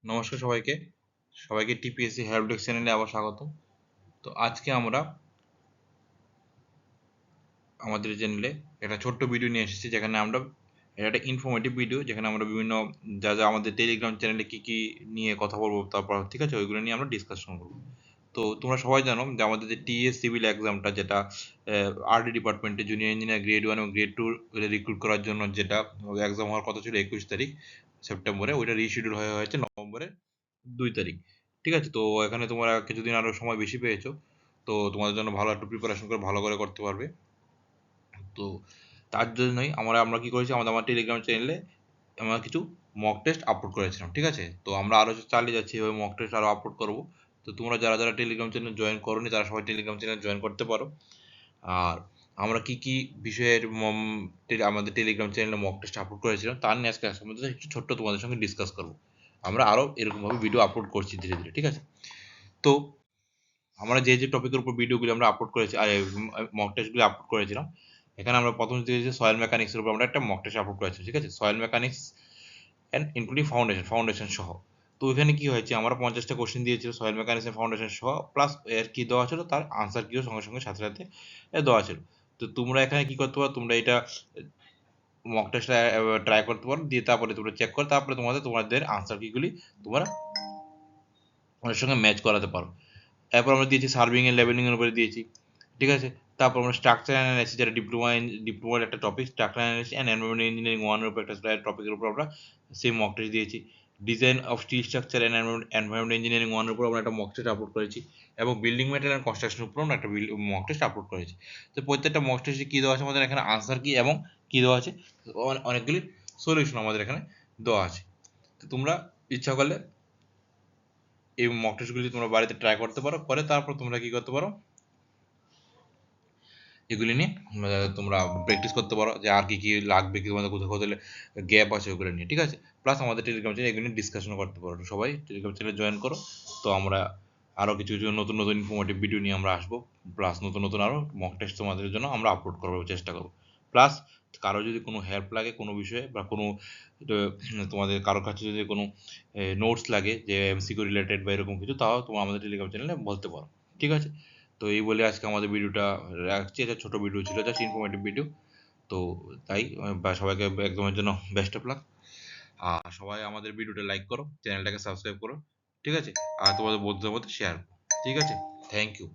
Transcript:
নমস্কার সবাইকে TPSC help desk চ্যানেলে আবার স্বাগত। তো আজকে আমরা আমাদের চ্যানেলে একটা ছোট্ট ভিডিও নিয়ে এসেছি, যেখানে আমরা এটা একটা ইনফরমেটিভ ভিডিও, যেখানে আমরা বিভিন্ন যা আমাদের টেলিগ্রাম চ্যানেলে কি নিয়ে কথা বলবো, তারপর ঠিক আছে ওইগুলো নিয়ে আমরা ডিসকাশন করবো। তো তোমরা সবাই জানো যে আমাদের যে টিএস সিভিল এক্সামটা, যেটা আরডি ডিপার্টমেন্টে জুনিয়র ইঞ্জিনিয়ার গ্রেড 1 এবং গ্রেড 2 রিক্রুট করার জন্য যেটা এক্সাম হওয়ার কথা ছিল 21 তারিখ সেপ্টেম্বরে, ওইটা রিশিডিউল হয়েছে নভেম্বরের 2 তারিখ। ঠিক আছে, তো এখানে তোমরা কিছুদিন আরও সময় বেশি পেয়েছো, তো তোমাদের জন্য ভালো একটু প্রিপারেশন করে ভালো করে করতে পারবে। তো তার জন্যই আমরা কি করেছি, আমার টেলিগ্রাম চ্যানেলে আমরা কিছু মক টেস্ট আপলোড করেছিলাম। ঠিক আছে, তো আমরা আরও চালিয়ে যাচ্ছি, এভাবে মক টেস্ট আরও আপলোড করবো। তো তোমরা যারা টেলিগ্রাম চ্যানেল জয়েন করোনি তারা সবাই টেলিগ্রাম চ্যানেল জয়েন করতে পারো। আর আমরা কি বিষয়ের আমাদের টেলিগ্রাম চ্যানেলে মক টেস্ট আপলোড করেছিলাম তার নিয়ে আজকে মধ্যে একটু ছোট্ট তোমাদের সঙ্গে ডিসকাস করবো। আমরা আরও এরকমভাবে ভিডিও আপলোড করছি ধীরে ধীরে। ঠিক আছে, তো আমরা যে টপিকের উপর ভিডিওগুলো আমরা আপলোড করেছি, মক টেস্টগুলো আপলোড করেছিলাম, এখানে আমরা প্রথম যে সয়েল মেকানিক্সের উপর আমরা একটা মক টেস্ট আপলোড করেছি। ঠিক আছে, soil mechanics and including foundation সহ। তো এখানে কি হয়েছে, আমরা 50টা কোশ্চেন দিয়েছিল সয়েল মেকানিক্স এন্ড ফাউন্ডেশন সহ, প্লাস এর কি দেওয়া ছিল, তার আনসার কিও সঙ্গে সঙ্গে সাথে সাথে দেওয়া ছিল। তো তোমরা এখানে কি করতে পারো, তোমরা এটা মক টেস্টটা ট্রাই করতে পারো, দিয়ে তারপরে তোমরা চেক করো, তারপরে তোমাদের আনসার কিগুলি তোমরা ওদের সঙ্গে ম্যাচ করাতে পারো। এরপর আমরা দিয়েছি সার্ভিং এর লেভেলিং এর উপরে দিয়েছি। ঠিক আছে, তারপর আমরা স্ট্রাকচার অ্যানালাইসিস, যেটা ডিপ্লোমার একটা topic, structure analysis and environment engineering 1 এর উপর একটা টপিকের উপর আমরা সেম মক টেস্ট দিয়েছি। Design of steel structure and environment engineering 1 এর উপর আমরা একটা মক টেস্ট আপলোড করেছি, এবং বিল্ডিং ম্যাটেরিয়াল অ্যান্ড কনস্ট্রাকশনের উপর আমরা একটা মক টেস্ট আপলোড করেছি। তো প্রত্যেকটা মক টেস্টে কী দেওয়া আছে আমাদের এখানে, আনসার কি এবং কী দেওয়া আছে, অনেকগুলি সলিউশন আমাদের এখানে দেওয়া আছে। তো তোমরা ইচ্ছা করলে এই মক টেস্টগুলি তোমরা বাড়িতে ট্রাই করতে পারো, করে তারপর তোমরা কি করতে পারো, এগুলি নিয়ে তোমরা প্র্যাকটিস করতে পারো, যে আর কি লাগবে, কি তোমাদের কোথাও কোথাও গ্যাপ আছে ওগুলো নিয়ে। ঠিক আছে, প্লাস আমাদের টেলিগ্রাম চ্যানেল এগুলো নিয়ে ডিসকাশন করতে পারো। সবাই টেলিগ্রাম চ্যানেলে জয়েন করো। তো আমরা আরও কিছু নতুন নতুন ইনফরমেটিভ ভিডিও নিয়ে আমরা আসবো, প্লাস নতুন আরও মক টেস্ট তোমাদের জন্য আমরা আপলোড করবো, চেষ্টা করবো। প্লাস কারো যদি কোনো হেল্প লাগে কোনো বিষয়ে, বা কোনো তোমাদের কারোর কাছে যদি কোনো নোটস লাগে যে এমসিকিউ রিলেটেড বা এরকম কিছু, তাও তোমরা আমাদের টেলিগ্রাম চ্যানেলে বলতে পারো। ঠিক আছে, তো এই বলে আজকে আমাদের ভিডিওটা রাখছি। এটা ছোট ভিডিও ছিল, জাস্ট ইনফরমেটিভ ভিডিও। তো তাই বা সবাইকে একদমের জন্য বেস্ট অফ লাক। আর সবাই আমাদের ভিডিওটা লাইক করো, চ্যানেলটাকে সাবস্ক্রাইব করো। ঠিক আছে, আর তোমাদের বন্ধুদের মধ্যে শেয়ার। ঠিক আছে, থ্যাংক ইউ।